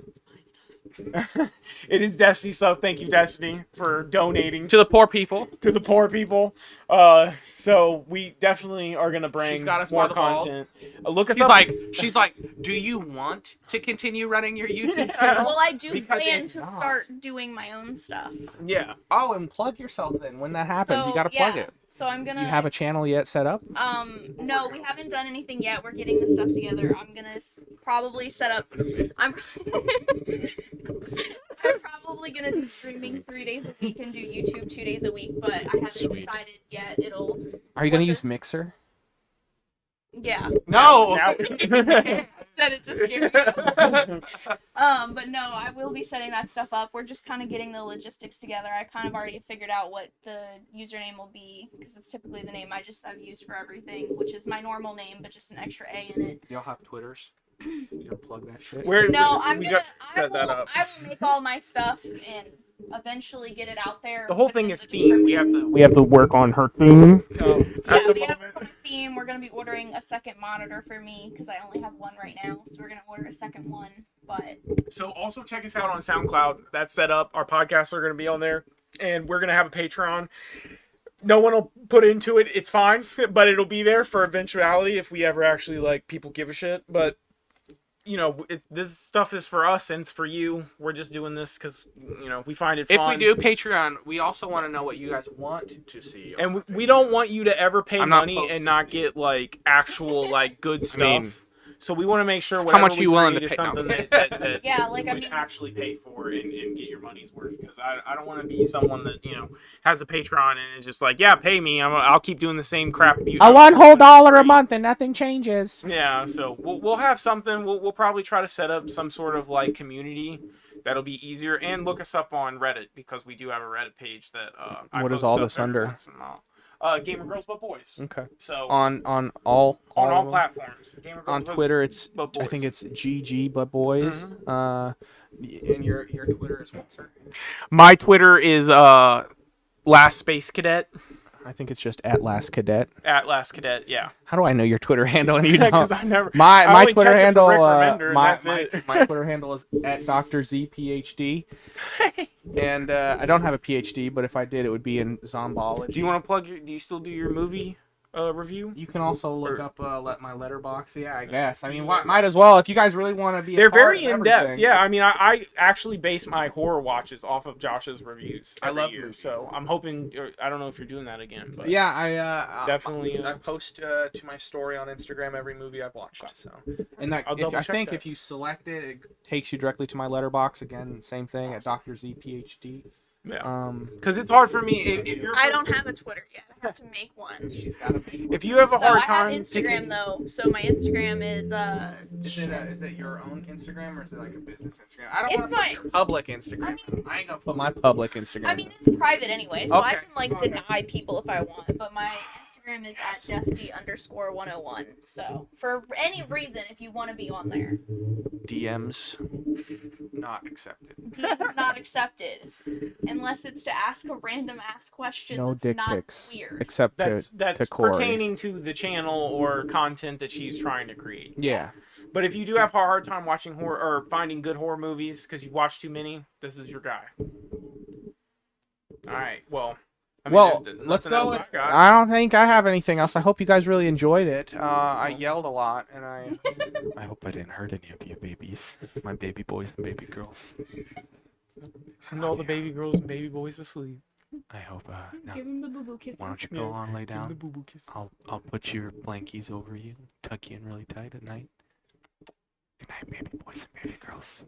It is Destiny stuff. Thank you, Destiny, for donating To the poor people. to the poor people. So we definitely are gonna bring She's got us more by the balls. content. Look us She's like, do you want to continue running your YouTube channel? Well, I do Because plan if to not- start doing my own stuff. Yeah. Oh, and plug yourself then. When that happens, you So, gotta plug yeah. it. So I'm Do gonna. you have a channel yet set up? No, we haven't done anything yet. We're getting the stuff together. I'm gonna probably set up. I'm. I'm probably gonna do streaming 3 days a week and do YouTube 2 days a week, but I haven't Sweet. decided yet. It'll. Are you gonna What use the- Mixer? Yeah. No. Now- I said it to scare you. But no, I will be setting that stuff up. We're just kind of getting the logistics together. I kind of already figured out what the username will be because it's typically the name I've used for everything, which is my normal name, but just an extra A in it. Do y'all have Twitters? You gonna plug that shit? No, I'm we gonna. got set that up. I will make all my stuff and eventually get it out there. The whole put it thing in is the theme. description. We have to work on her theme. Yeah, At the we have moment. a theme. We're gonna be ordering a second monitor for me because I only have one right now, so we're gonna order a second one. But So also check us out on SoundCloud. That's set up. Our podcasts are going to be on there, and we're going to have a Patreon. No one will put into it. It's fine, but it'll be there for eventuality if we ever actually like people give a shit. But you know, this stuff is for us and it's for you. We're just doing this because we find it fun. If we do Patreon, we also want to know what you guys want to see. And on we don't want you to ever pay I'm not money posting and not get like actual like good stuff. mean, So we want to make sure how whatever much are you willing create to is pay? No. something that yeah, like I would mean, actually pay for and get your money's worth, because I don't want to be someone that has a Patreon and is just like, yeah, pay me, I'll keep doing the same crap. month and nothing changes. Yeah, so we'll have something. We'll probably try to set up some sort of like community That'll be easier. And look us up on Reddit because we do have a Reddit page that I What is post all up this every under? once in a while. Gamer Girls But Boys. Okay. So On all of them? platforms. Gamer Girls On But- Twitter, it's But Boys. I think it's GG but boys. Mhm. And your Twitter is what, sir? My Twitter is Last Space Cadet. I think it's just at Last Cadet. At Last Cadet, yeah. How do I know your Twitter handle and you don't? Because I never. My I only Twitter check it for handle Rick Remender, and that's it. my Twitter handle is at Dr. Z PhD. And I don't have a PhD, but if I did, it would be in zombology. Do you want to plug your? Do you still do your movie review? You can also look Or- up my letterbox. Yeah, I guess. I mean, might as well if you guys really want to be. They're a part very of in depth. everything. Yeah, I mean, I actually base my horror watches off of Josh's reviews. I every love year, movies. so I'm hoping. I don't know if you're doing that again, but Yeah, I Definitely, I post to my story on Instagram every movie I've watched. So, and that I'll double I check think that. if you select it, it takes you directly to my letterbox. Again, same thing at Dr. Z PhD. yeah, because it's hard for me if you're. I don't have a Twitter yet. I have to make one. She's got to make. If you have a So hard I have time Instagram picking- though. So my Instagram is Is that your own Instagram or is it like a business Instagram? I don't It's want to push my- your public Instagram. I mean- I ain't gonna put my public Instagram. I mean, it's private anyway, so I Okay. can like Okay. deny people if I want. But my Instagram is at Dusty_101. So for any reason, if you want to be on there, DMs not accepted. DMs not accepted, unless it's to ask a random ask question. No that's dick not pics weird. except that's to Corey. pertaining to the channel or content that she's trying to create. Yeah. But if you do have a hard time watching horror or finding good horror movies because you watch too many, this is your guy. All right. Well. I mean, Well, there's let's nothing go. else I got. I don't think I have anything else. I hope you guys really enjoyed it. I yelled a lot, and I hope I didn't hurt any of you babies, my baby boys and baby girls. Send all the baby girls and baby boys to sleep. I hope. No. Give him the boo boo kisses. Why don't you go on, lay Give 'em down? the boo-boo kiss. I'll put your blankies over you, tuck you in really tight at night. Good night, baby boys and baby girls.